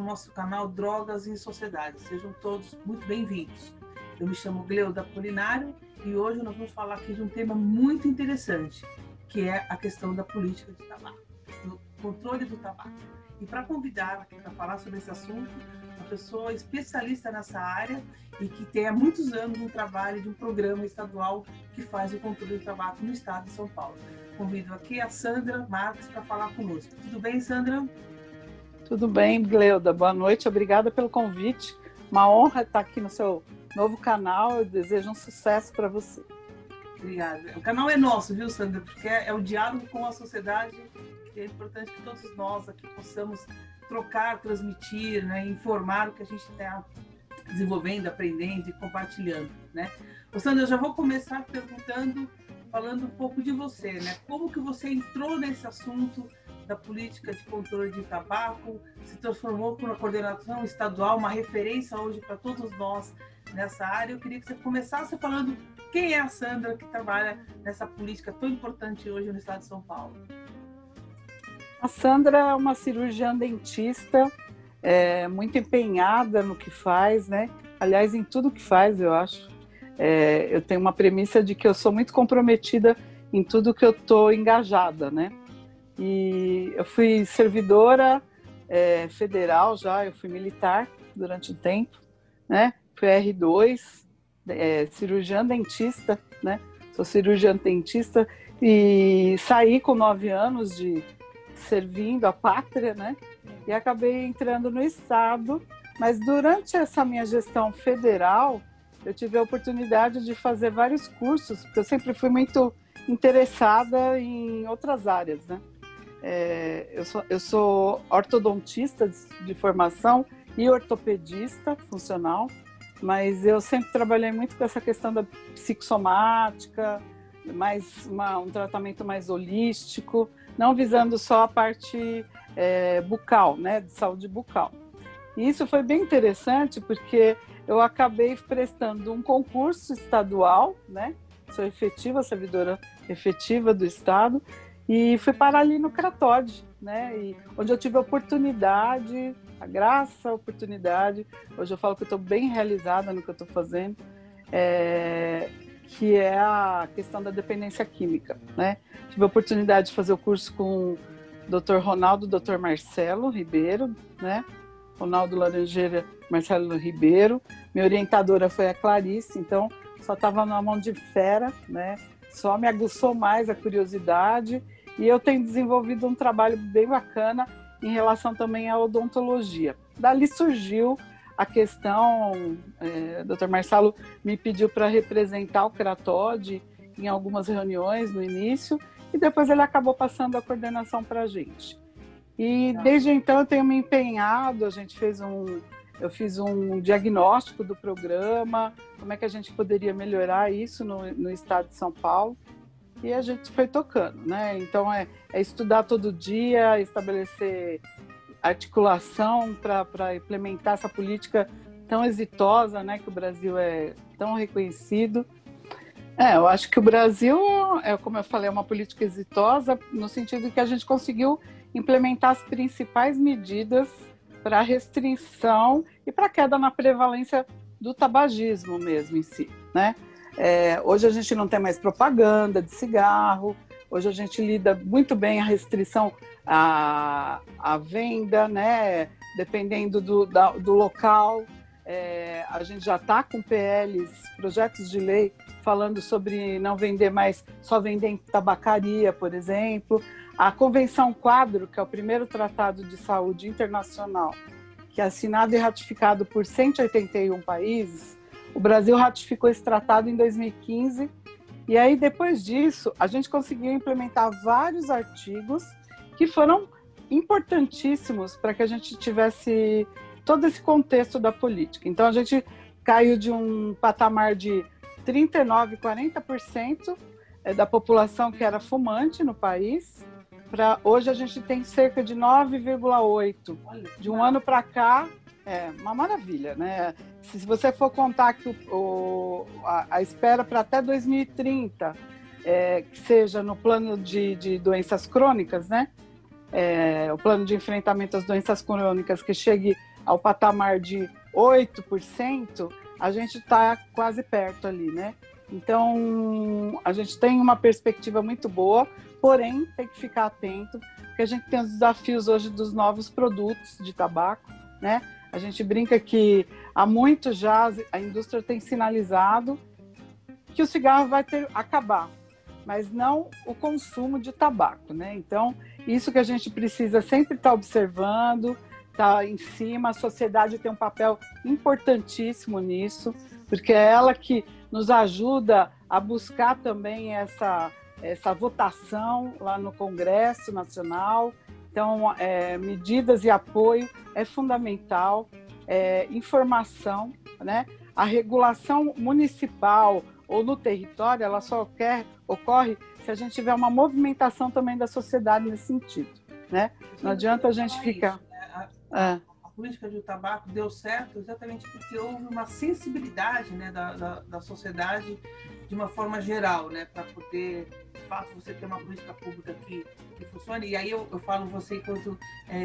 nosso canal Drogas em Sociedade. Sejam todos muito bem-vindos. Eu me chamo Gleuda Apolinário e hoje nós vamos falar aqui de um tema muito interessante, que é a questão da política de tabaco, do controle do tabaco. E para convidar aqui para falar sobre esse assunto, uma pessoa especialista nessa área e que tem há muitos anos um trabalho de um programa estadual que faz o controle do tabaco no estado de São Paulo. Convido aqui a Sandra Marques para falar conosco. Tudo bem, Sandra? Tudo bem, Gleuda. Boa noite, obrigada pelo convite. Uma honra estar aqui no seu novo canal. Eu desejo um sucesso para você. Obrigada. O canal é nosso, viu, Sandra? Porque é o diálogo com a sociedade. É importante que todos nós aqui possamos trocar, transmitir, né, informar o que a gente está desenvolvendo, aprendendo e compartilhando, né? Ô, Sandra, eu já vou começar falando um pouco de você, né? Como que você entrou nesse assunto da política de controle de tabaco, se transformou por uma coordenação estadual, uma referência hoje para todos nós nessa área. Eu queria que você começasse falando quem é a Sandra que trabalha nessa política tão importante hoje no estado de São Paulo. A Sandra é uma cirurgiã dentista, muito empenhada no que faz, né? Aliás, em tudo que faz, eu acho. Eu tenho uma premissa de que eu sou muito comprometida em tudo que eu estou engajada, né? E eu fui servidora federal já, eu fui militar durante um tempo, né? Fui R2, cirurgiã dentista, né? Sou cirurgiã dentista e saí com 9 anos de servindo a pátria, né? E acabei entrando no estado, mas durante essa minha gestão federal, eu tive a oportunidade de fazer vários cursos, porque eu sempre fui muito interessada em outras áreas, né? Eu sou ortodontista de formação e ortopedista funcional, mas eu sempre trabalhei muito com essa questão da psicossomática, um tratamento mais holístico, não visando só a parte bucal, né, de saúde bucal. E isso foi bem interessante porque eu acabei prestando um concurso estadual, né? Sou servidora efetiva do estado, e fui parar ali no Cratode, né? Onde eu tive a oportunidade, a oportunidade, hoje eu falo que eu estou bem realizada no que eu estou fazendo, que é a questão da dependência química, né? Tive a oportunidade de fazer o curso com o Dr. Ronaldo, Dr. Marcelo Ribeiro, né? Ronaldo Laranjeira, Marcelo Ribeiro. Minha orientadora foi a Clarice, então só estava na mão de fera, né? Só me aguçou mais a curiosidade e eu tenho desenvolvido um trabalho bem bacana em relação também à odontologia. Dali surgiu a questão, Dr. Marcelo me pediu para representar o Cratode em algumas reuniões no início e depois ele acabou passando a coordenação para a gente. E desde então eu tenho me empenhado, eu fiz um diagnóstico do programa, como é que a gente poderia melhorar isso no estado de São Paulo, e a gente foi tocando, né? Então é estudar todo dia, estabelecer articulação para implementar essa política tão exitosa, né, que o Brasil é tão reconhecido. Eu acho que o Brasil, como eu falei, é uma política exitosa no sentido que a gente conseguiu implementar as principais medidas para restrição e para queda na prevalência do tabagismo mesmo em si, né? Hoje a gente não tem mais propaganda de cigarro, hoje a gente lida muito bem a restrição à venda, né? Dependendo do local. A gente já está com projetos de lei falando sobre não vender mais, só vender em tabacaria, por exemplo. A Convenção Quadro, que é o primeiro tratado de saúde internacional, que é assinado e ratificado por 181 países, o Brasil ratificou esse tratado em 2015, e aí depois disso a gente conseguiu implementar vários artigos que foram importantíssimos para que a gente tivesse todo esse contexto da política. Então a gente caiu de um patamar de 39%, 40% da população que era fumante no país, para hoje a gente tem cerca de 9,8%. De um ano para cá, uma maravilha, né? Se você for contar que a espera para até 2030, que seja no plano de doenças crônicas, né? O plano de enfrentamento às doenças crônicas, que chegue ao patamar de 8%, a gente está quase perto ali, né? Então, a gente tem uma perspectiva muito boa, porém, tem que ficar atento, porque a gente tem os desafios hoje dos novos produtos de tabaco, né? A gente brinca que há muito já a indústria tem sinalizado que o cigarro vai acabar, mas não o consumo de tabaco, né? Então, isso que a gente precisa sempre estar observando, estar em cima, a sociedade tem um papel importantíssimo nisso, porque é ela que nos ajuda a buscar também essa votação lá no Congresso Nacional. Então, medidas e apoio é fundamental, informação, né? A regulação municipal ou no território, ela só ocorre se a gente tiver uma movimentação também da sociedade nesse sentido, né? Não adianta a gente ficar... A política de tabaco deu certo exatamente porque houve uma sensibilidade, né, da sociedade de uma forma geral, né, para poder, de fato, você ter uma política pública que funcione. E aí eu falo você enquanto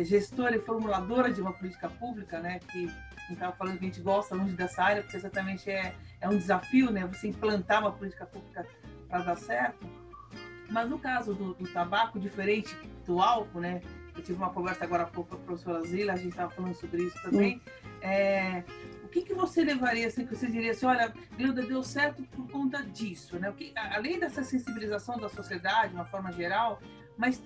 gestora e formuladora de uma política pública, né, que a gente estava falando que a gente gosta longe dessa área, porque exatamente é um desafio, né, você implantar uma política pública para dar certo. Mas no caso do tabaco, diferente do álcool, né, eu tive uma conversa agora há pouco com a professora Zila, a gente estava falando sobre isso também. O que você levaria, assim, que você diria assim, olha, Gleuda, deu certo por conta disso, né? Além dessa sensibilização da sociedade, de uma forma geral, mas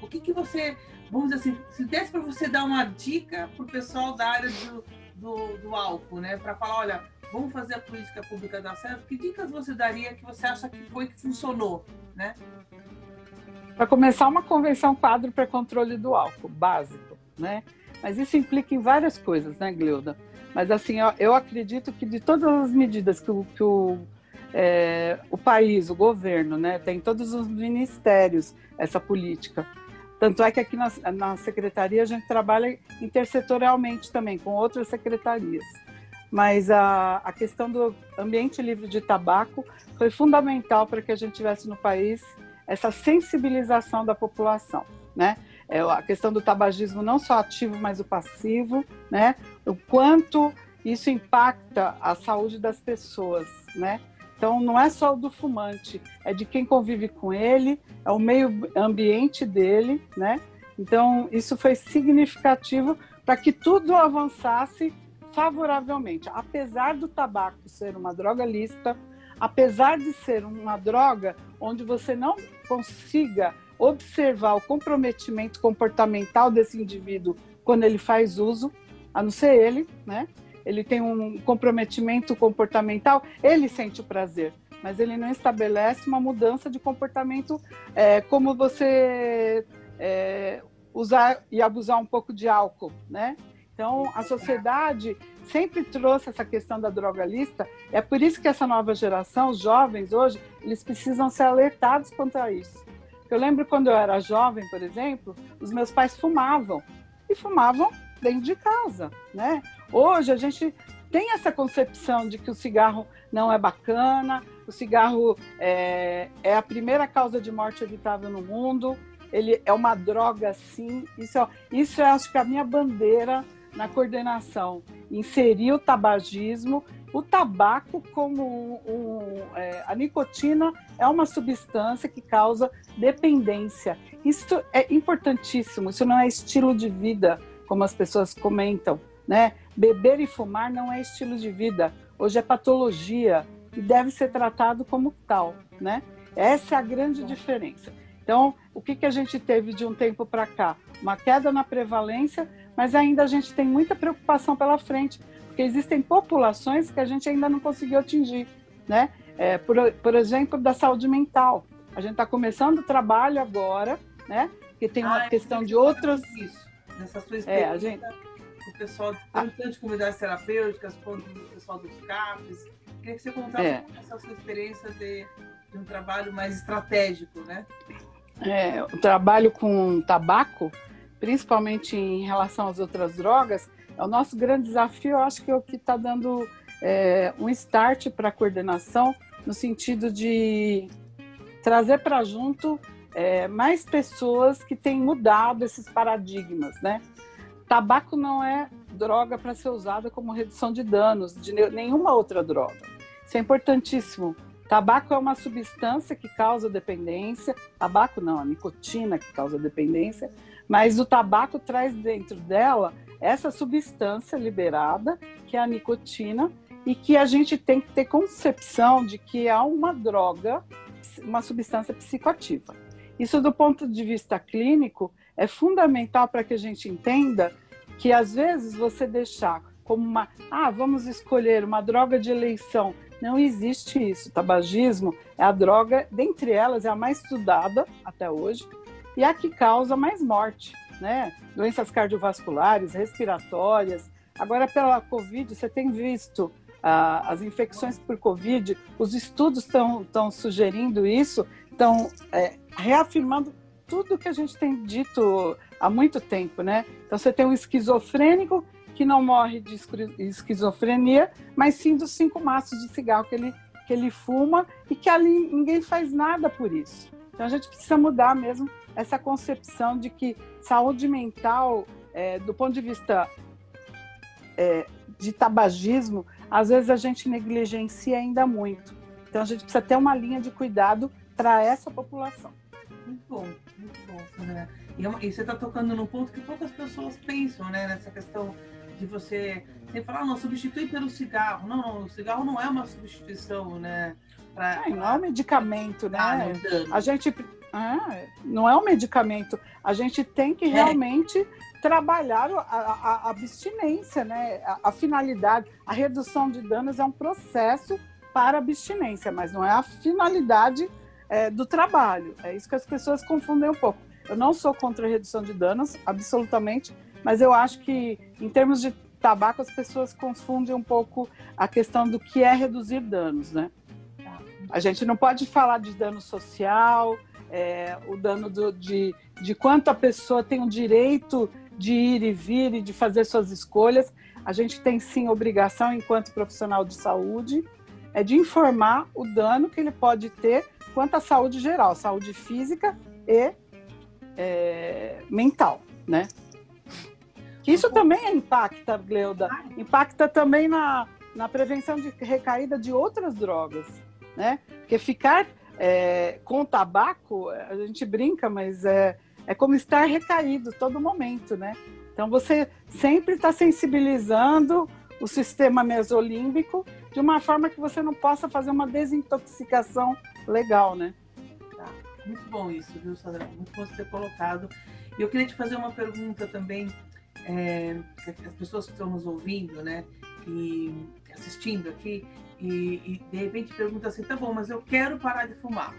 o que você, vamos dizer assim, se desse para você dar uma dica para o pessoal da área do álcool, né? Para falar, olha, vamos fazer a política pública dar certo, que dicas você daria que você acha que funcionou, né? Para começar, uma convenção quadro para controle do álcool, básico, né? Mas isso implica em várias coisas, né, Gleuda? Mas, assim, eu acredito que de todas as medidas que o país, o governo, né, tem todos os ministérios essa política. Tanto é que aqui na secretaria a gente trabalha intersetorialmente também, com outras secretarias. Mas a questão do ambiente livre de tabaco foi fundamental para que a gente tivesse no país essa sensibilização da população, né? A questão do tabagismo não só ativo, mas o passivo, né? O quanto isso impacta a saúde das pessoas, né? Então, não é só o do fumante, é de quem convive com ele, é o meio ambiente dele, né? Então, isso foi significativo para que tudo avançasse favoravelmente. Apesar do tabaco ser uma droga lícita, apesar de ser uma droga onde você não consiga observar o comprometimento comportamental desse indivíduo quando ele faz uso, a não ser ele, né? Ele tem um comprometimento comportamental, ele sente o prazer, mas ele não estabelece uma mudança de comportamento como você usar e abusar um pouco de álcool, né? Então, a sociedade sempre trouxe essa questão da droga lícita, é por isso que essa nova geração, os jovens hoje, eles precisam ser alertados quanto a isso. Eu lembro quando eu era jovem, por exemplo, os meus pais fumavam, e fumavam dentro de casa, né? Hoje a gente tem essa concepção de que o cigarro não é bacana, o cigarro é a primeira causa de morte evitável no mundo, ele é uma droga, sim. Isso eu acho que é a minha bandeira na coordenação, inserir o tabagismo, o tabaco como a nicotina é uma substância que causa dependência. Isso é importantíssimo, isso não é estilo de vida, como as pessoas comentam, né? Beber e fumar não é estilo de vida, hoje é patologia e deve ser tratado como tal, né? Essa é a grande diferença. Então, o que a gente teve de um tempo para cá? Uma queda na prevalência, mas ainda a gente tem muita preocupação pela frente, porque existem populações que a gente ainda não conseguiu atingir, né? Por exemplo, da saúde mental. A gente está começando o trabalho agora, né? Porque tem uma questão de outras... Isso, nessa sua experiência, o pessoal, tanto de comunidades terapêuticas, quanto o pessoal dos CAPs. Queria que você contasse essa sua experiência de um trabalho mais estratégico, né? O trabalho com tabaco, principalmente em relação às outras drogas, é o nosso grande desafio. Eu acho que é o que está dando um start para a coordenação, no sentido de trazer para junto mais pessoas que têm mudado esses paradigmas, né? Tabaco não é droga para ser usada como redução de danos, de nenhuma outra droga. Isso é importantíssimo. Tabaco é uma substância que causa dependência, tabaco não, a nicotina que causa dependência, mas o tabaco traz dentro dela essa substância liberada, que é a nicotina, e que a gente tem que ter concepção de que é uma droga, uma substância psicoativa. Isso, do ponto de vista clínico, é fundamental para que a gente entenda que, às vezes, você deixar como vamos escolher uma droga de eleição. Não existe isso. O tabagismo é a droga, dentre elas, é a mais estudada até hoje e a que causa mais morte, né? Doenças cardiovasculares, respiratórias. Agora, pela Covid, você tem visto as infecções por Covid, os estudos estão sugerindo isso, estão reafirmando tudo que a gente tem dito há muito tempo, né? Então, você tem um esquizofrênico que não morre de esquizofrenia, mas sim dos 5 maços de cigarro que ele fuma e que ali ninguém faz nada por isso. Então, a gente precisa mudar mesmo essa concepção de que saúde mental, do ponto de vista de tabagismo, às vezes a gente negligencia ainda muito. Então, a gente precisa ter uma linha de cuidado para essa população. Muito bom, Sandra. E você está tocando num ponto que poucas pessoas pensam, né? Nessa questão de você falar, não, substitui pelo cigarro. Não, o cigarro não é uma substituição, né? Não é um medicamento, né? A gente não é um medicamento. A gente tem que realmente trabalhar a abstinência, né? A finalidade, a redução de danos é um processo para a abstinência, mas não é a finalidade do trabalho. É isso que as pessoas confundem um pouco. Eu não sou contra a redução de danos, absolutamente, mas eu acho que, em termos de tabaco, as pessoas confundem um pouco a questão do que é reduzir danos, né? A gente não pode falar de dano social, o dano de quanto a pessoa tem o direito de ir e vir e de fazer suas escolhas. A gente tem, sim, obrigação, enquanto profissional de saúde, de informar o dano que ele pode ter quanto à saúde geral, saúde física e mental, né? Isso também impacta, Gleuda, impacta também na prevenção de recaída de outras drogas, né? Porque ficar com o tabaco, a gente brinca, mas é como estar recaído todo momento, né? Então você sempre está sensibilizando o sistema mesolímbico de uma forma que você não possa fazer uma desintoxicação legal, né? Muito bom isso, viu, Sandra? Muito bom você ter colocado. E eu queria te fazer uma pergunta também, as pessoas que estão nos ouvindo, né, e assistindo aqui, e de repente perguntam assim, tá bom, mas eu quero parar de fumar.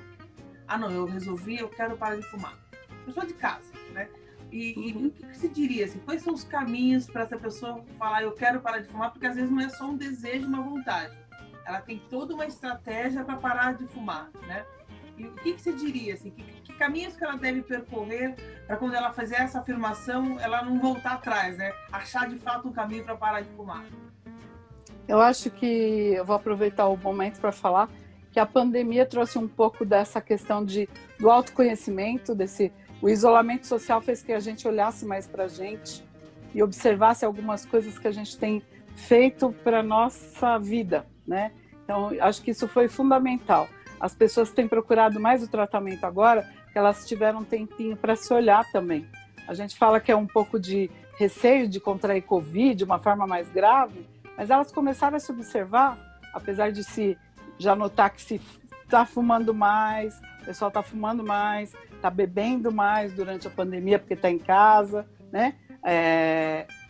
Não, eu quero parar de fumar. Pessoa de casa, né? E o que você diria, assim, quais são os caminhos para essa pessoa falar, eu quero parar de fumar, porque às vezes não é só um desejo, uma vontade. Ela tem toda uma estratégia para parar de fumar, né? E o que você diria, assim, que caminhos que ela deve percorrer para quando ela fizer essa afirmação, ela não voltar atrás, né? Achar de fato um caminho para parar de fumar? Eu acho que eu vou aproveitar o momento para falar que a pandemia trouxe um pouco dessa questão do autoconhecimento, o isolamento social fez que a gente olhasse mais para a gente e observasse algumas coisas que a gente tem feito para a nossa vida, né? Então, acho que isso foi fundamental. As pessoas têm procurado mais o tratamento agora, que elas tiveram um tempinho para se olhar também. A gente fala que é um pouco de receio de contrair Covid, de uma forma mais grave, mas elas começaram a se observar, apesar de já notar que se está fumando mais, o pessoal está fumando mais, está bebendo mais durante a pandemia porque está em casa, né?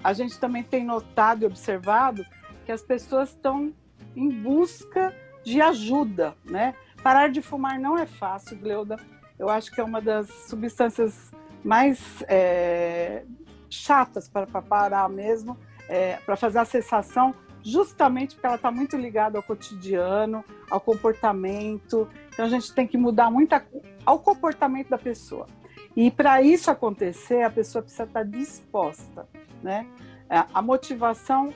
A gente também tem notado e observado que as pessoas estão em busca de ajuda, né? Parar de fumar não é fácil, Gleuda. Eu acho que é uma das substâncias mais chatas para parar mesmo, para fazer a cessação, justamente porque ela está muito ligada ao cotidiano, ao comportamento. Então, a gente tem que mudar muito ao comportamento da pessoa. E, para isso acontecer, a pessoa precisa estar disposta, né? A motivação,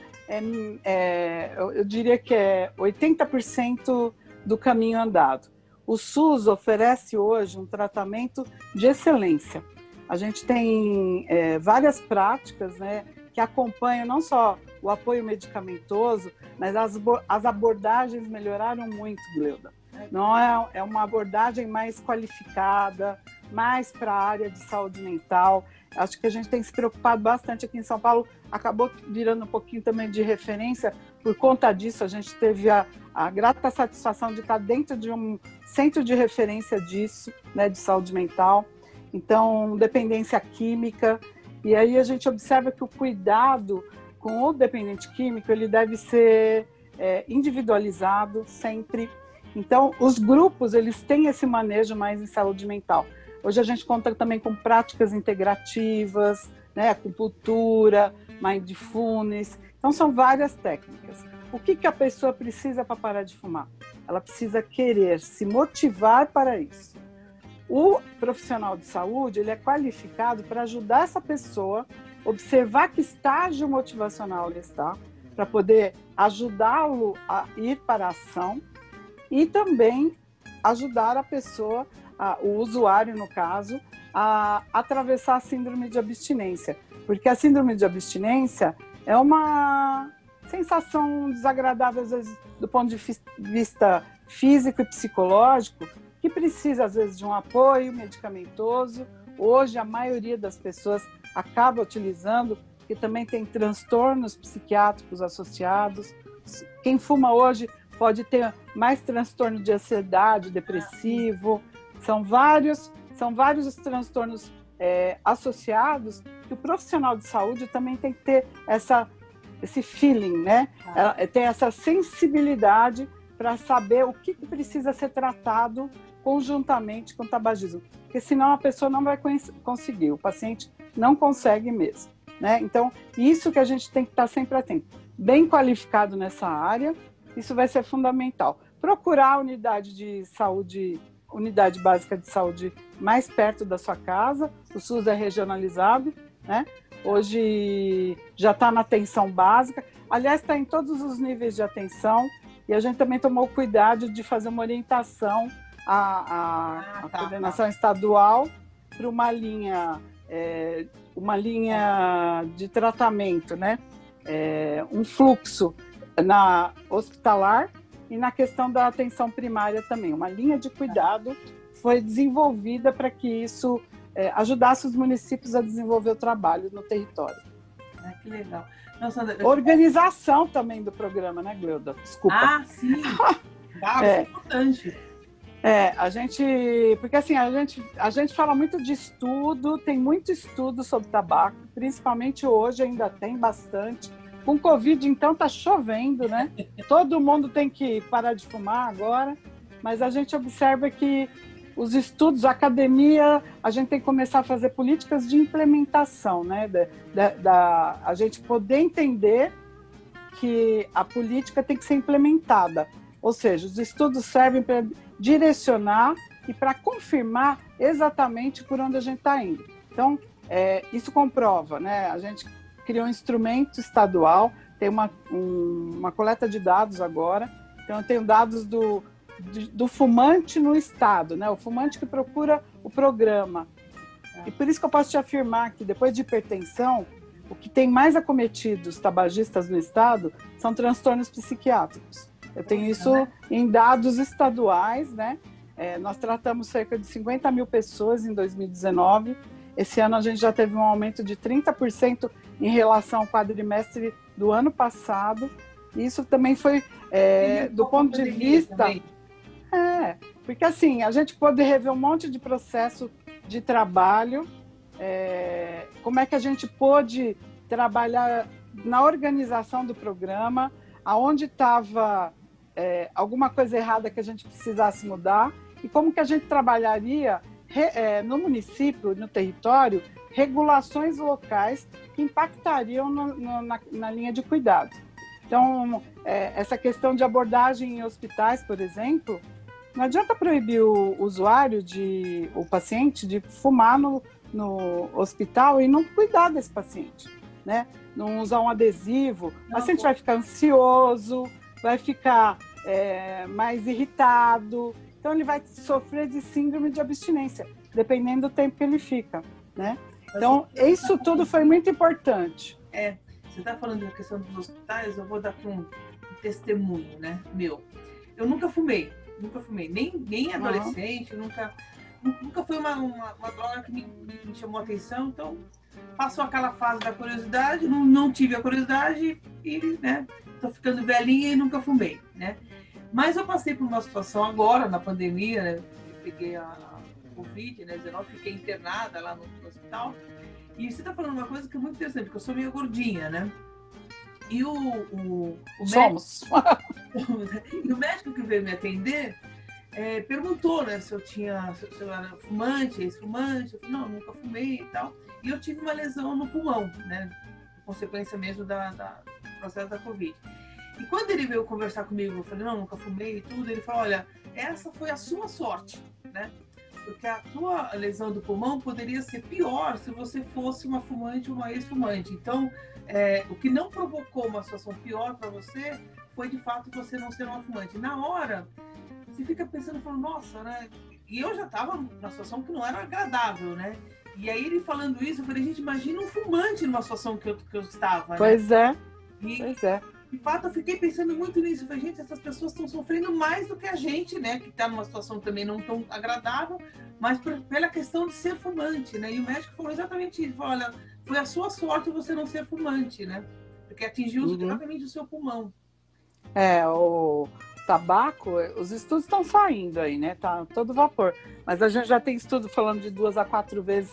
eu diria que é 80% do caminho andado. O SUS oferece hoje um tratamento de excelência. A gente tem várias práticas, né, que acompanham não só o apoio medicamentoso, mas as abordagens melhoraram muito, Gleuda. Não é uma abordagem mais qualificada, mais para a área de saúde mental. Acho que a gente tem se preocupado bastante aqui em São Paulo, acabou virando um pouquinho também de referência. Por conta disso, a gente teve a grata satisfação de estar dentro de um centro de referência disso, né, de saúde mental. Então, dependência química. E aí a gente observa que o cuidado com o dependente químico, ele deve ser individualizado sempre. Então, os grupos, eles têm esse manejo mais em saúde mental. Hoje a gente conta também com práticas integrativas, né, acupuntura, mindfulness. Então, são várias técnicas. O que a pessoa precisa para parar de fumar? Ela precisa querer se motivar para isso. O profissional de saúde, ele é qualificado para ajudar essa pessoa, observar que estágio motivacional ele está, para poder ajudá-lo a ir para a ação e também ajudar a pessoa, o usuário no caso, a atravessar a síndrome de abstinência. Porque a síndrome de abstinência é uma sensação desagradável, às vezes, do ponto de vista físico e psicológico, que precisa, às vezes, de um apoio medicamentoso. Hoje, a maioria das pessoas acaba utilizando, que também tem transtornos psiquiátricos associados. Quem fuma hoje pode ter mais transtorno de ansiedade, depressivo. São vários os transtornos associados, que o profissional de saúde também tem que ter esse feeling, né? Tem essa sensibilidade para saber o que precisa ser tratado conjuntamente com o tabagismo, porque senão a pessoa não vai conseguir, o paciente não consegue mesmo, né? Então, isso que a gente tem que estar sempre atento, bem qualificado nessa área, isso vai ser fundamental. Procurar a unidade de saúde, unidade básica de saúde mais perto da sua casa, o SUS é regionalizado, né? Hoje já está na atenção básica, aliás, está em todos os níveis de atenção, e a gente também tomou cuidado de fazer uma orientação à coordenação estadual para uma linha de tratamento, né? Um fluxo na hospitalar e na questão da atenção primária também. Uma linha de cuidado foi desenvolvida para que isso ajudasse os municípios a desenvolver o trabalho no território. Que legal. Nossa, organização também do programa, né, Gleuda? Desculpa. Sim. É importante. Porque assim, a gente fala muito de estudo, tem muito estudo sobre tabaco, principalmente hoje ainda tem bastante. Com Covid, então, tá chovendo, né? Todo mundo tem que parar de fumar agora, mas a gente observa que os estudos, a academia, a gente tem que começar a fazer políticas de implementação, né? A gente poder entender que a política tem que ser implementada. Ou seja, os estudos servem para direcionar e para confirmar exatamente por onde a gente está indo. Então, isso comprova, né? A gente criou um instrumento estadual, tem uma coleta de dados agora. Então, eu tenho dados do fumante no estado, né? O fumante que procura o programa. E por isso que eu posso te afirmar que depois de hipertensão, o que tem mais acometido os tabagistas no estado são transtornos psiquiátricos. Eu tenho isso em dados estaduais, né? Nós tratamos cerca de 50 mil pessoas em 2019. Esse ano a gente já teve um aumento de 30% em relação ao quadrimestre do ano passado. Isso também foi do ponto de vista... porque assim, a gente pode rever um monte de processo de trabalho, como é que a gente pôde trabalhar na organização do programa, aonde estava alguma coisa errada que a gente precisasse mudar, e como que a gente trabalharia no município, no território, regulações locais que impactariam na linha de cuidado. Então, essa questão de abordagem em hospitais, por exemplo, não adianta proibir o usuário, o paciente, de fumar no hospital e não cuidar desse paciente, né? Não usar um adesivo. O paciente vai ficar ansioso, vai ficar mais irritado. Então, ele vai sofrer de síndrome de abstinência, dependendo do tempo que ele fica, né? Então, isso tudo foi muito importante. você está falando da questão dos hospitais, eu vou dar aqui um testemunho, né, meu. Eu nunca fumei, nem adolescente, nunca foi uma droga que me chamou a atenção, então passou aquela fase da curiosidade, não tive a curiosidade e, né, tô ficando velhinha e nunca fumei, né. Mas eu passei por uma situação agora, na pandemia, né, eu peguei a Covid, né, 19, fiquei internada lá no hospital, e você tá falando uma coisa que é muito interessante, porque eu sou meio gordinha, né, e o Somos. E o médico que veio me atender perguntou, né, se eu era fumante, ex-fumante. Eu falei, não, nunca fumei e tal. E eu tive uma lesão no pulmão, né, consequência mesmo do processo da Covid. E quando ele veio conversar comigo, eu falei, não, nunca fumei e tudo. Ele falou, olha, essa foi a sua sorte, né? Porque a tua lesão do pulmão poderia ser pior se você fosse uma fumante ou uma ex-fumante. Então, o que não provocou uma situação pior para você foi, de fato, você não ser uma fumante. Na hora, você fica pensando, falando, nossa, né? E eu já estava numa situação que não era agradável, né? E aí ele falando isso, eu falei, gente, imagina um fumante numa situação que eu estava, pois né? Pois é. De fato, eu fiquei pensando muito nisso. Eu falei, gente, essas pessoas estão sofrendo mais do que a gente, né? Que está numa situação também não tão agradável, mas pela questão de ser fumante, né? E o médico falou exatamente isso. Falou, olha, foi a sua sorte você não ser fumante, né? Porque atingiu exatamente o seu pulmão. O tabaco, os estudos estão saindo aí, né? Tá todo vapor. Mas a gente já tem estudo falando de 2 a 4 vezes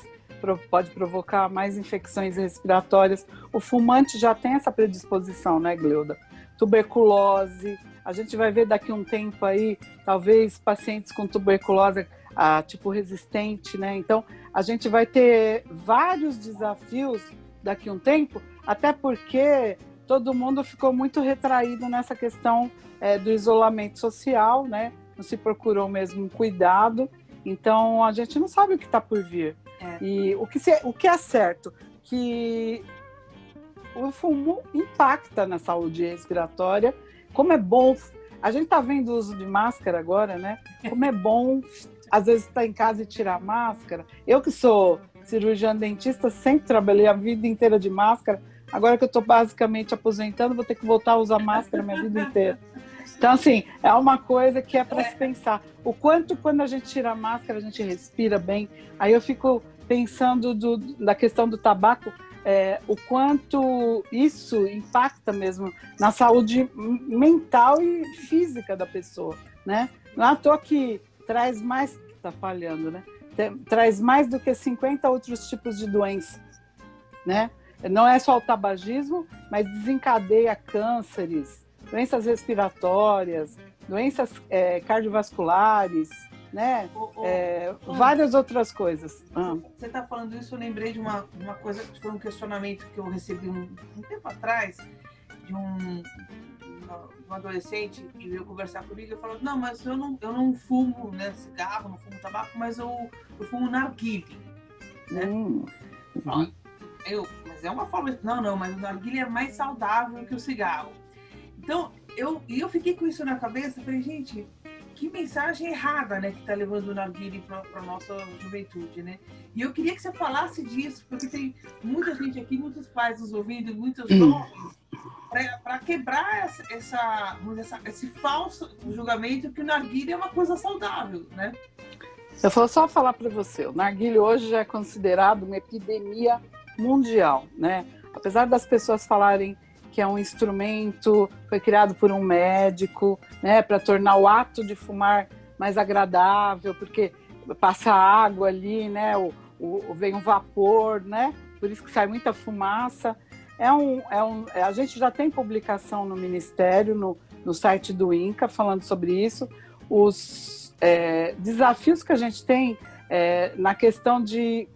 pode provocar mais infecções respiratórias. O fumante já tem essa predisposição, né, Gleuda? Tuberculose, a gente vai ver daqui a um tempo aí, talvez pacientes com tuberculose tipo resistente, né? Então, a gente vai ter vários desafios daqui a um tempo, até porque todo mundo ficou muito retraído nessa questão do isolamento social, né? Não se procurou mesmo um cuidado, então a gente não sabe o que está por vir. E o que é certo, que o fumo impacta na saúde respiratória. Como é bom, a gente está vendo o uso de máscara agora, né? Como é bom, às vezes, estar em casa e tirar a máscara. Eu que sou cirurgiã dentista, sempre trabalhei a vida inteira de máscara. Agora que eu estou basicamente aposentando, vou ter que voltar a usar máscara a minha vida inteira. Então, assim, é uma coisa que é para se pensar. O quanto, quando a gente tira a máscara, a gente respira bem. Aí eu fico pensando da questão do tabaco, o quanto isso impacta mesmo na saúde mental e física da pessoa, né? Não é à toa que traz mais... Está falhando, né? Traz mais do que 50 outros tipos de doença, né? Não é só o tabagismo, mas desencadeia cânceres, doenças respiratórias, doenças cardiovasculares, né? Várias outras coisas. Você está falando isso, eu lembrei de uma coisa, que foi um questionamento que eu recebi um tempo atrás, de um adolescente que veio conversar comigo e falou, não, mas eu não fumo, né, cigarro, não fumo tabaco, mas eu fumo narguilé, né? Mas é uma forma... Não, mas o narguilé é mais saudável que o cigarro. Então, eu fiquei com isso na cabeça, falei, gente, que mensagem errada, né, que está levando o narguilé para a nossa juventude, né? E eu queria que você falasse disso, porque tem muita gente aqui, muitos pais nos ouvindo, muitos jovens, para quebrar esse falso julgamento que o narguilé é uma coisa saudável, né? Eu vou só falar para você, o narguilé hoje já é considerado uma epidemia mundial, né? Apesar das pessoas falarem que é um instrumento, foi criado por um médico, né, para tornar o ato de fumar mais agradável, porque passa água ali, né, vem um vapor, né, por isso que sai muita fumaça. A gente já tem publicação no Ministério, no site do INCA, falando sobre isso, os desafios que a gente tem na questão de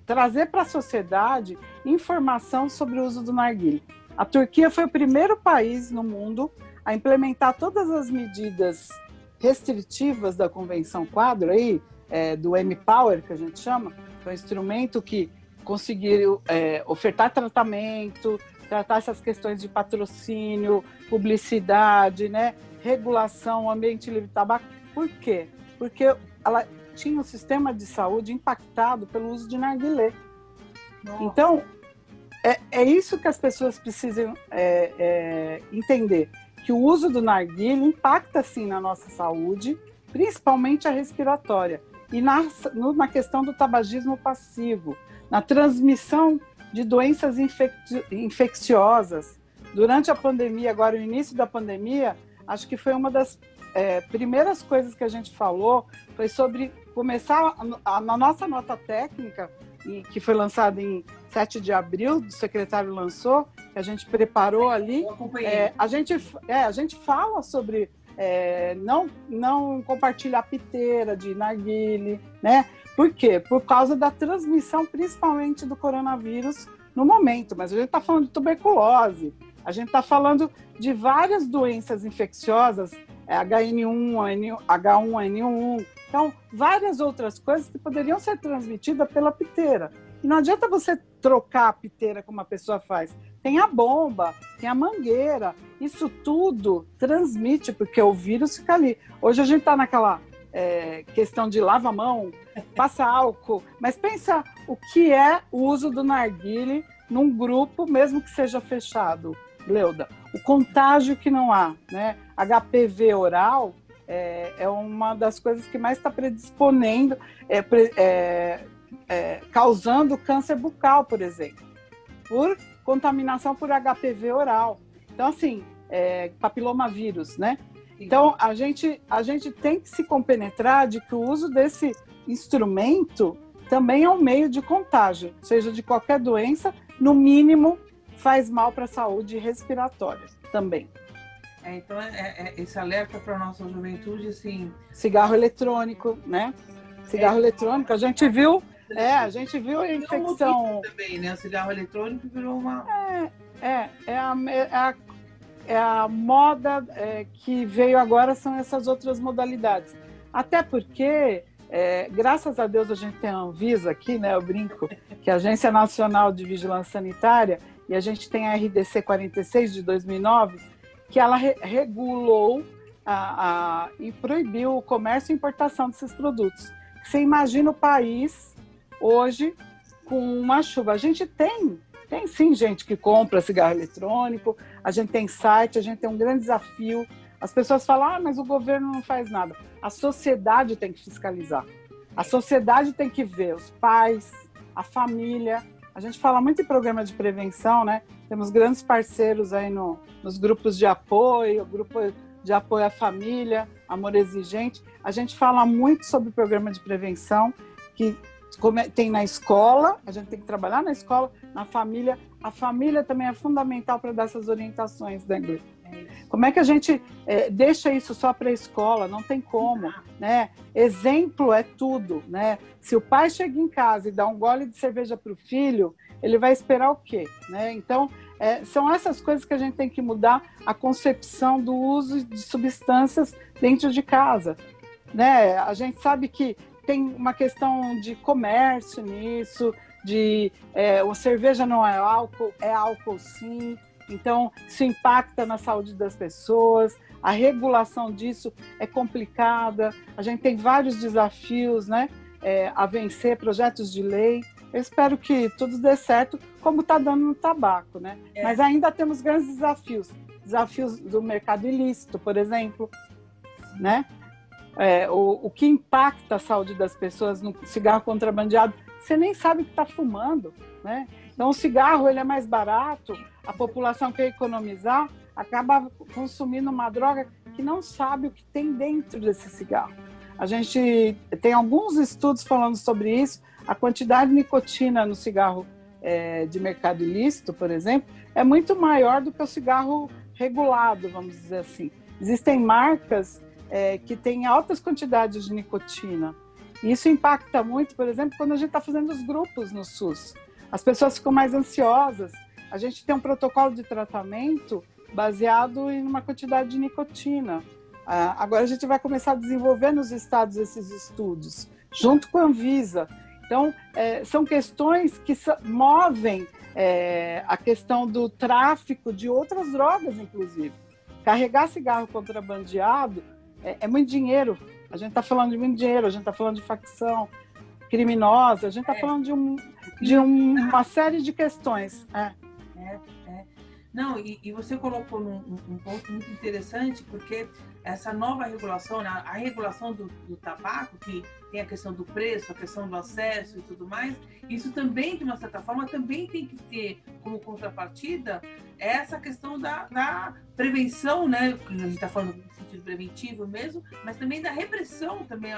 trazer para a sociedade informação sobre o uso do narguilé. A Turquia foi o primeiro país no mundo a implementar todas as medidas restritivas da Convenção Quadro, aí, do M-Power, que a gente chama, que é um instrumento que conseguiu ofertar tratamento, tratar essas questões de patrocínio, publicidade, né, regulação, ambiente livre de tabaco. Por quê? Porque ela tinha um sistema de saúde impactado pelo uso de narguilé. Então, é isso que as pessoas precisam entender, que o uso do narguilé impacta, sim, na nossa saúde, principalmente a respiratória, e na questão do tabagismo passivo, na transmissão de doenças infecciosas. Durante a pandemia, agora o início da pandemia, acho que foi uma das primeiras coisas que a gente falou, foi sobre começar, na nossa nota técnica, que foi lançada em 7 de abril, o secretário lançou, que a gente preparou ali, a gente fala sobre não compartilhar piteira de narguilé, né? Por quê? Por causa da transmissão, principalmente do coronavírus no momento, mas a gente está falando de tuberculose, a gente está falando de várias doenças infecciosas, H1N1, então várias outras coisas que poderiam ser transmitidas pela piteira. E não adianta você trocar a piteira como a pessoa faz. Tem a bomba, tem a mangueira, isso tudo transmite, porque o vírus fica ali. Hoje a gente está naquela questão de lava a mão, passa álcool, mas pensa o que é o uso do narguilé num grupo, mesmo que seja fechado, Leuda. O contágio que não há, né? HPV oral é uma das coisas que mais está predisponendo, causando câncer bucal, por exemplo, por contaminação por HPV oral. Então, assim, papilomavírus, né? Então, a gente tem que se compenetrar de que o uso desse instrumento também é um meio de contágio, seja de qualquer doença, no mínimo faz mal para a saúde respiratória também. Então, esse alerta para a nossa juventude, assim... Cigarro eletrônico, né? Cigarro eletrônico, a gente viu a infecção... Também, né? O cigarro eletrônico virou uma... É a moda que veio agora, são essas outras modalidades. Até porque, graças a Deus, a gente tem a Anvisa aqui, né? Eu brinco, que é a Agência Nacional de Vigilância Sanitária, e a gente tem a RDC 46 de 2009, que ela regulou e proibiu o comércio e importação desses produtos. Você imagina o país hoje com uma chuva. A gente tem sim gente que compra cigarro eletrônico, a gente tem site, a gente tem um grande desafio. As pessoas falam, mas o governo não faz nada. A sociedade tem que fiscalizar. A sociedade tem que ver os pais, a família. A gente fala muito em programa de prevenção, né? Temos grandes parceiros aí nos grupos de apoio, grupo de apoio à família, Amor Exigente. A gente fala muito sobre programa de prevenção, que tem na escola, a gente tem que trabalhar na escola, na família. A família também é fundamental para dar essas orientações, né, Gui? Como é que a gente deixa isso só para a escola? Não tem como, né? Exemplo é tudo, né? Se o pai chega em casa e dá um gole de cerveja para o filho, ele vai esperar o quê? Né? Então, são essas coisas que a gente tem que mudar, a concepção do uso de substâncias dentro de casa, né? A gente sabe que tem uma questão de comércio nisso, a cerveja não é álcool sim, então isso impacta na saúde das pessoas, a regulação disso é complicada, a gente tem vários desafios, né, a vencer, projetos de lei. Eu espero que tudo dê certo, como está dando no tabaco, né? Mas ainda temos grandes desafios do mercado ilícito, por exemplo, né? O que impacta a saúde das pessoas no cigarro contrabandeado, você nem sabe que está fumando, né? Então o cigarro ele é mais barato, a população quer economizar, acaba consumindo uma droga que não sabe o que tem dentro desse cigarro. A gente tem alguns estudos falando sobre isso, a quantidade de nicotina no cigarro de mercado ilícito, por exemplo, é muito maior do que o cigarro regulado, vamos dizer assim. Existem marcas que têm altas quantidades de nicotina. E isso impacta muito, por exemplo, quando a gente está fazendo os grupos no SUS. As pessoas ficam mais ansiosas. A gente tem um protocolo de tratamento baseado em uma quantidade de nicotina. Agora a gente vai começar a desenvolver nos estados esses estudos, junto com a Anvisa. Então, são questões que movem a questão do tráfico de outras drogas, inclusive. Carregar cigarro contrabandeado é muito dinheiro. A gente está falando de muito dinheiro, a gente está falando de facção criminosa, a gente está falando de uma série de questões. É. Não, e você colocou um ponto muito interessante, porque essa nova regulação, né, a regulação do tabaco, que tem a questão do preço, a questão do acesso e tudo mais, isso também, de uma certa forma, também tem que ter como contrapartida essa questão da prevenção, né? A gente está falando no sentido preventivo mesmo, mas também da repressão também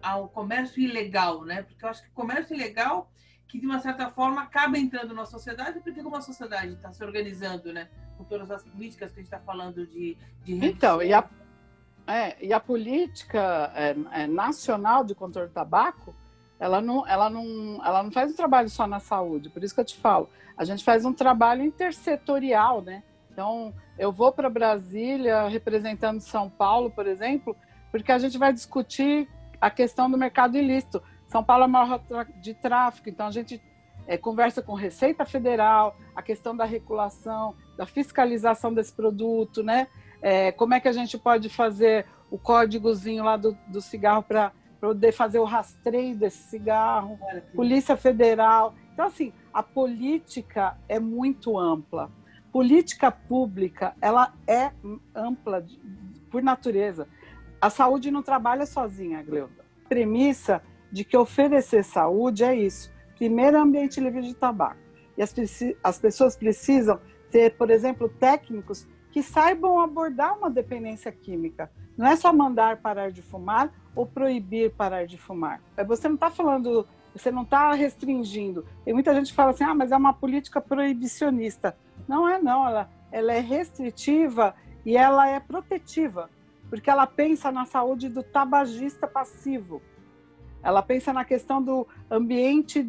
ao comércio ilegal, né? Porque eu acho que o comércio ilegal, que de uma certa forma acaba entrando na sociedade, porque como a sociedade está se organizando, né, com todas as políticas que a gente está falando de então, e a política nacional de controle do tabaco, ela não faz um trabalho só na saúde, por isso que eu te falo, a gente faz um trabalho intersetorial, né? Então, eu vou para Brasília representando São Paulo, por exemplo, porque a gente vai discutir a questão do mercado ilícito. São Paulo é uma rota de tráfico, então a gente conversa com Receita Federal, a questão da regulação, da fiscalização desse produto, né? Como é que a gente pode fazer o códigozinho lá do cigarro para poder fazer o rastreio desse cigarro, Polícia Federal. Então, assim, a política é muito ampla. Política pública, ela é ampla por natureza. A saúde não trabalha sozinha, Gleuda. A premissa de que oferecer saúde é isso. Primeiro, ambiente livre de tabaco. E as pessoas precisam ter, por exemplo, técnicos que saibam abordar uma dependência química. Não é só mandar parar de fumar ou proibir parar de fumar. Você não está falando, você não está restringindo. Tem muita gente que fala assim, mas é uma política proibicionista. Não é, não. Ela é restritiva e ela é protetiva, porque ela pensa na saúde do tabagista passivo. Ela pensa na questão do ambiente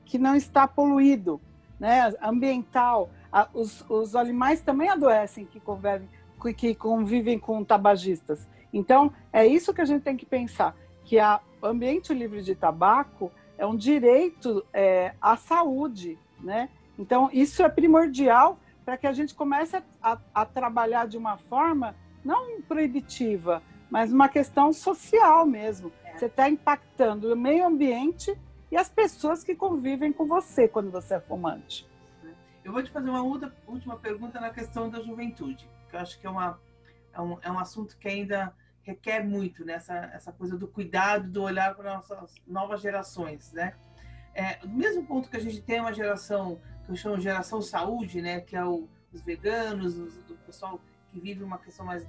que não está poluído, né? Ambiental. Os animais também adoecem que convivem com tabagistas. Então, é isso que a gente tem que pensar, que o ambiente livre de tabaco é um direito à saúde, né? Então, isso é primordial para que a gente comece a trabalhar de uma forma não proibitiva, mas uma questão social mesmo. Você está impactando o meio ambiente e as pessoas que convivem com você quando você é fumante. Eu vou te fazer uma última pergunta na questão da juventude, que eu acho que é um assunto que ainda requer muito, né? Essa coisa do cuidado, do olhar para nossas novas gerações, né? Do mesmo ponto que a gente tem uma geração, que eu chamo de geração saúde, né? Que é os veganos, o pessoal que vive uma questão mais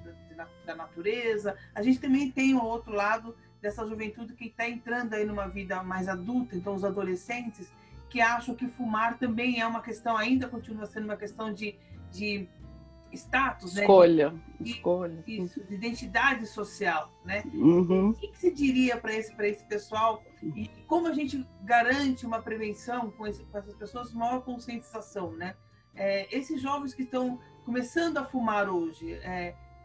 da natureza, a gente também tem o outro lado dessa juventude que está entrando aí numa vida mais adulta, então os adolescentes que acham que fumar também é uma questão, ainda continua sendo uma questão de status, escolha, né? Escolha. Isso, de identidade social, né? Uhum. O que se diria para esse pessoal e como a gente garante uma prevenção com essas pessoas, maior conscientização, né? Esses jovens que estão começando a fumar hoje,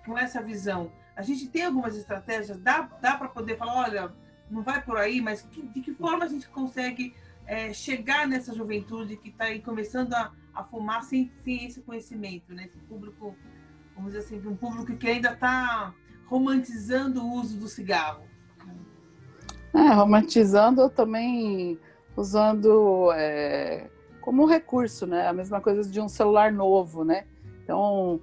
com essa visão, a gente tem algumas estratégias, dá para poder falar, olha, não vai por aí, mas de que forma a gente consegue chegar nessa juventude que está aí começando a fumar sem esse conhecimento, né? Esse público, vamos dizer assim, um público que ainda está romantizando o uso do cigarro. Romantizando, também usando como recurso, né? A mesma coisa de um celular novo, né? Então,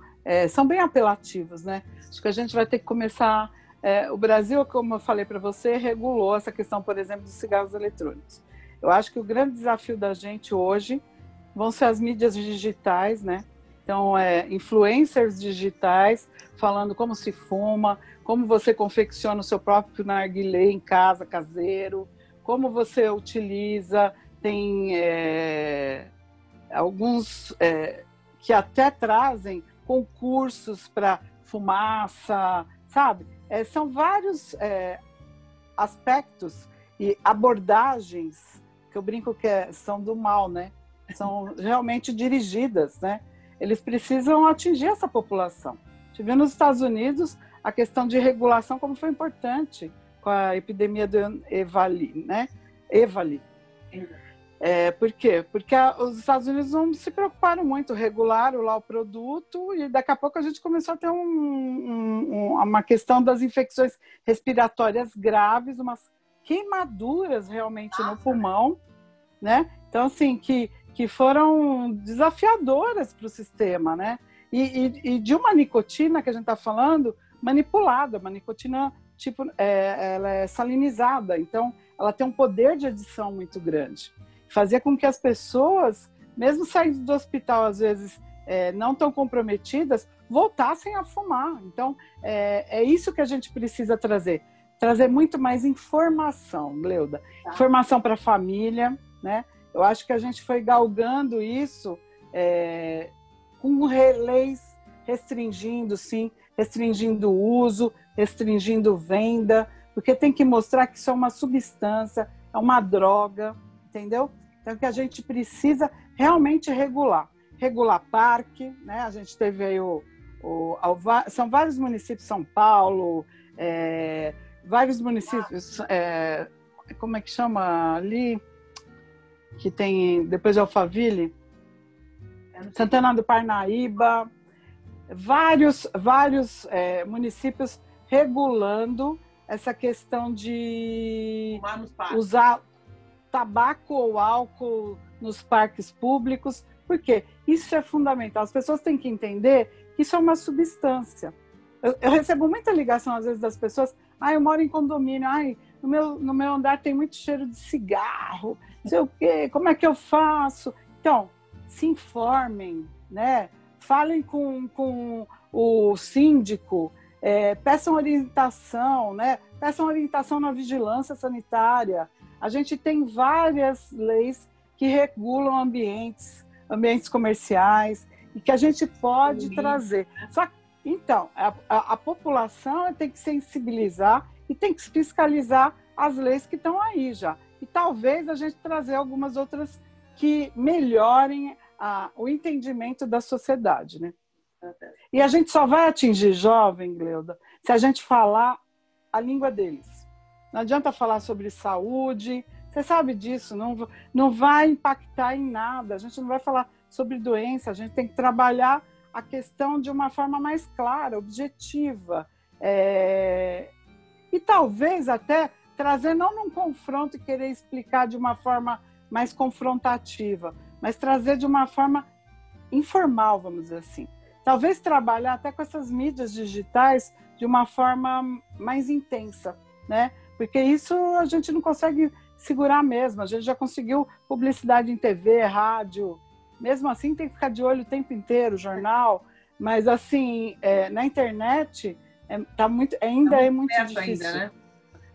são bem apelativos, né? Acho que a gente vai ter que começar... o Brasil, como eu falei para você, regulou essa questão, por exemplo, dos cigarros eletrônicos. Eu acho que o grande desafio da gente hoje vão ser as mídias digitais, né? Então, influencers digitais falando como se fuma, como você confecciona o seu próprio narguilé em casa, caseiro, como você utiliza. Tem alguns que até trazem concursos para fumaça, sabe? São vários aspectos e abordagens que eu brinco que são do mal, né? São realmente dirigidas, né? Eles precisam atingir essa população. Tive nos Estados Unidos a questão de regulação, como foi importante com a epidemia do EVALI, né? EVALI. Por quê? Porque os Estados Unidos não se preocuparam muito, regularam lá o produto e daqui a pouco a gente começou a ter uma questão das infecções respiratórias graves, umas queimaduras realmente no pulmão, né? Então, assim, que foram desafiadoras para o sistema, né? E de uma nicotina que a gente está falando, manipulada, uma nicotina, tipo, ela é salinizada, então ela tem um poder de adição muito grande. Fazia com que as pessoas, mesmo saindo do hospital, às vezes, não tão comprometidas, voltassem a fumar. Então, é isso que a gente precisa trazer. Trazer muito mais informação, Gleuda. Tá. Informação para a família, né? Eu acho que a gente foi galgando isso com leis restringindo, sim, restringindo o uso, restringindo venda, porque tem que mostrar que isso é uma substância, é uma droga, entendeu? Então, que a gente precisa realmente regular. Regular parque, né? A gente teve aí são vários municípios, São Paulo, vários municípios, como é que chama ali, que tem, depois de Alphaville, Santana do Parnaíba, vários municípios regulando essa questão de usar tabaco ou álcool nos parques públicos, porque isso é fundamental. As pessoas têm que entender que isso é uma substância. Eu recebo muita ligação, às vezes, das pessoas, eu moro em condomínio, no meu andar tem muito cheiro de cigarro, não sei o quê, como é que eu faço? Então, se informem, né? Falem com o síndico, peçam orientação, né? Peçam orientação na vigilância sanitária. A gente tem várias leis que regulam ambientes comerciais, e que a gente pode trazer. Então, a população tem que sensibilizar e tem que fiscalizar as leis que estão aí já. E talvez a gente trazer algumas outras que melhorem o entendimento da sociedade, né? E a gente só vai atingir jovem, Gleuda, se a gente falar a língua deles. Não adianta falar sobre saúde, você sabe disso, não vai impactar em nada, a gente não vai falar sobre doença, a gente tem que trabalhar a questão de uma forma mais clara, objetiva, e talvez até trazer não num confronto e querer explicar de uma forma mais confrontativa, mas trazer de uma forma informal, vamos dizer assim. Talvez trabalhar até com essas mídias digitais de uma forma mais intensa, né? Porque isso a gente não consegue segurar mesmo. A gente já conseguiu publicidade em TV, rádio. Mesmo assim, tem que ficar de olho o tempo inteiro, jornal. Mas, assim, na internet, ainda é muito difícil. Ainda, né?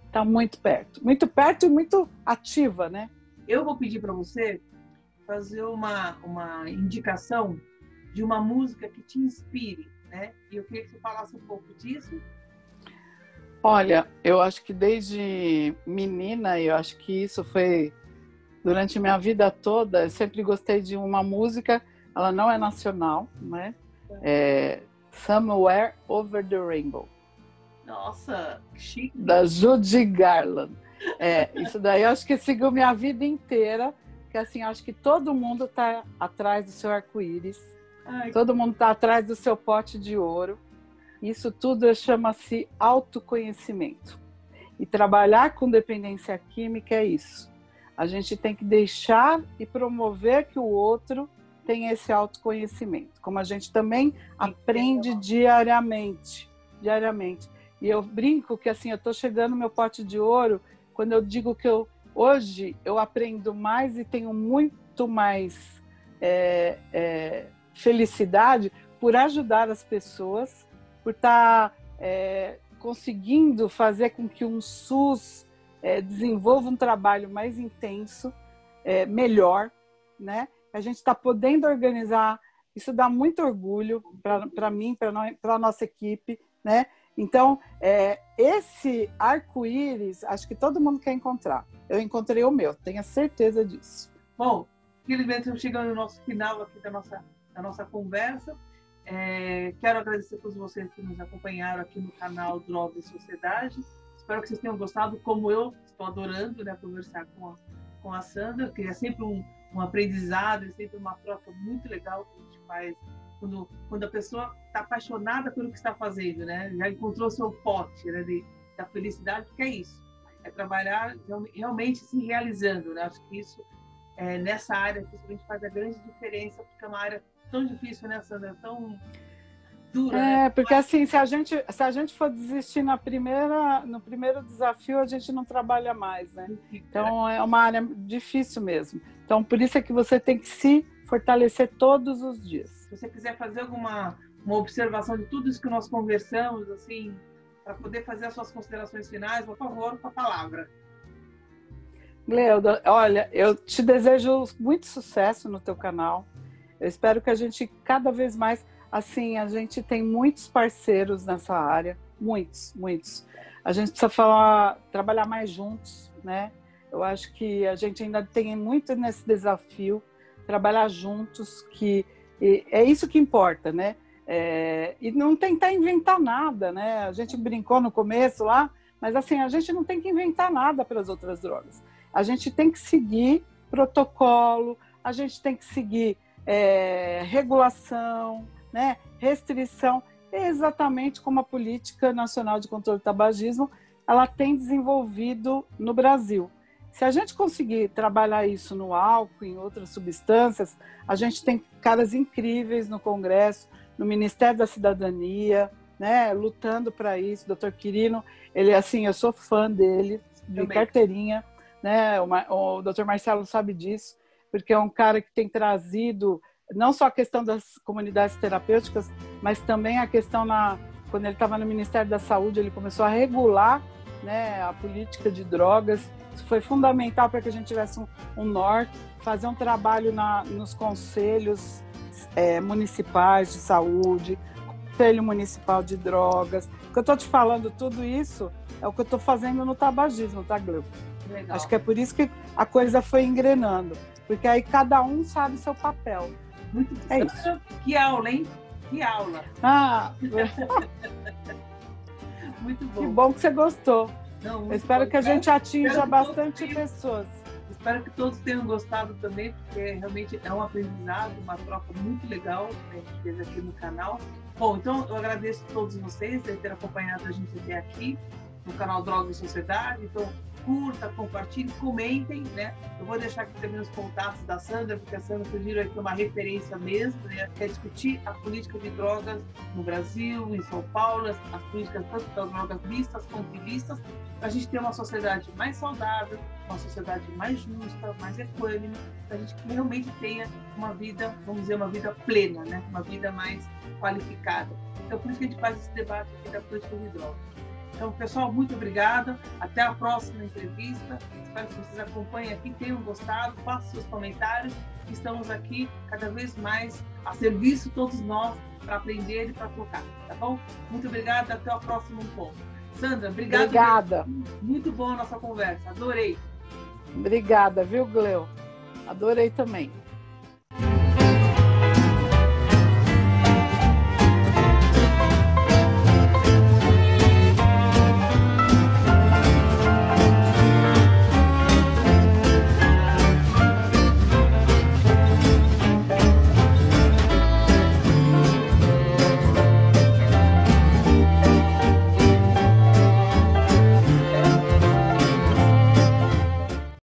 Está muito perto. Muito perto e muito ativa, né? Eu vou pedir para você fazer uma indicação de uma música que te inspire, né? E eu queria que você falasse um pouco disso. Olha, eu acho que desde menina, eu acho que isso foi durante minha vida toda. Eu sempre gostei de uma música, ela não é nacional, né? Somewhere Over the Rainbow. Nossa, que chique! Da Judy Garland. Isso daí eu acho que seguiu minha vida inteira, porque assim, eu acho que todo mundo está atrás do seu arco-íris, todo mundo está atrás do seu pote de ouro. Isso tudo chama-se autoconhecimento. E trabalhar com dependência química é isso. A gente tem que deixar e promover que o outro tenha esse autoconhecimento, como a gente também aprende diariamente. E eu brinco que assim, eu estou chegando no meu pote de ouro quando eu digo que hoje eu aprendo mais e tenho muito mais felicidade por ajudar as pessoas, por estar conseguindo fazer com que um SUS desenvolva um trabalho mais intenso, melhor, né? A gente está podendo organizar, isso dá muito orgulho para mim, para a nossa equipe, né? Então, esse arco-íris, acho que todo mundo quer encontrar. Eu encontrei o meu, tenho certeza disso. Bom, infelizmente estamos chegando no nosso final aqui da nossa conversa. Quero agradecer a todos vocês que nos acompanharam aqui no canal Droga e Sociedade. Espero que vocês tenham gostado, como eu estou adorando, né, conversar com a Sandra, que é sempre um aprendizado, é sempre uma troca muito legal que a gente faz quando a pessoa está apaixonada pelo que está fazendo, né? Já encontrou seu pote, né, da felicidade, que é isso, é trabalhar realmente se realizando, né? Acho que isso nessa área que a gente faz a grande diferença, porque é uma área tão difícil, né, Sandra? Tão dura, né? Porque assim, se a gente for desistir no primeiro desafio, a gente não trabalha mais, né? Então é uma área difícil mesmo. Então por isso é que você tem que se fortalecer todos os dias. Se você quiser fazer uma observação de tudo isso que nós conversamos, assim, para poder fazer as suas considerações finais, por favor, com a palavra. Gleuda, olha, eu te desejo muito sucesso no teu canal. Eu espero que a gente cada vez mais, assim, a gente tem muitos parceiros nessa área, muitos. A gente precisa trabalhar mais juntos, né? Eu acho que a gente ainda tem muito nesse desafio, trabalhar juntos, que é isso que importa, né? E não tentar inventar nada, né? A gente brincou no começo lá, mas assim, a gente não tem que inventar nada para as outras drogas. A gente tem que seguir protocolo, a gente tem que seguir regulação, né? Restrição, exatamente como a Política Nacional de Controle do Tabagismo ela tem desenvolvido no Brasil. Se a gente conseguir trabalhar isso no álcool, em outras substâncias, a gente tem caras incríveis no Congresso, no Ministério da Cidadania, né, lutando para isso. Dr. Quirino, ele, assim, eu sou fã dele, de carteirinha, né? O Dr. Marcelo sabe disso, porque é um cara que tem trazido não só a questão das comunidades terapêuticas, mas também a questão, quando ele estava no Ministério da Saúde, ele começou a regular, né, a política de drogas. Isso foi fundamental para que a gente tivesse um norte, fazer um trabalho nos conselhos municipais de saúde, Conselho Municipal de Drogas. O que eu estou te falando, tudo isso é o que eu estou fazendo no tabagismo, tá, Gleuda? Legal. Acho que é por isso que a coisa foi engrenando, porque aí cada um sabe seu papel. Muito é isso. Que aula, hein? Que aula! Muito bom. Que bom que você gostou. Não, eu espero que a gente atinja bastante pessoas. Espero que todos tenham gostado também, porque realmente é um aprendizado, uma troca muito legal que a gente fez aqui no canal. Bom, então eu agradeço a todos vocês por terem acompanhado a gente até aqui no canal Drogas e Sociedade. Então, curta, compartilhe, comentem, né? Eu vou deixar aqui também os contatos da Sandra, porque a Sandra surgiu aqui uma referência mesmo, né? Quer discutir a política de drogas no Brasil, em São Paulo, as políticas tanto das drogas listas quanto ilícitas, para a gente ter uma sociedade mais saudável, uma sociedade mais justa, mais equânime, para a gente realmente tenha uma vida, vamos dizer, uma vida plena, né? Uma vida mais qualificada. Então, por isso que a gente faz esse debate aqui da política de drogas. Então, pessoal, muito obrigada. Até a próxima entrevista. Espero que vocês acompanhem aqui, tenham gostado, façam seus comentários. Estamos aqui cada vez mais a serviço de todos nós para aprender e para trocar, tá bom? Muito obrigada. Até o próximo encontro. Sandra, obrigada. Obrigada. Muito boa a nossa conversa. Adorei. Obrigada, viu, Gleu? Adorei também.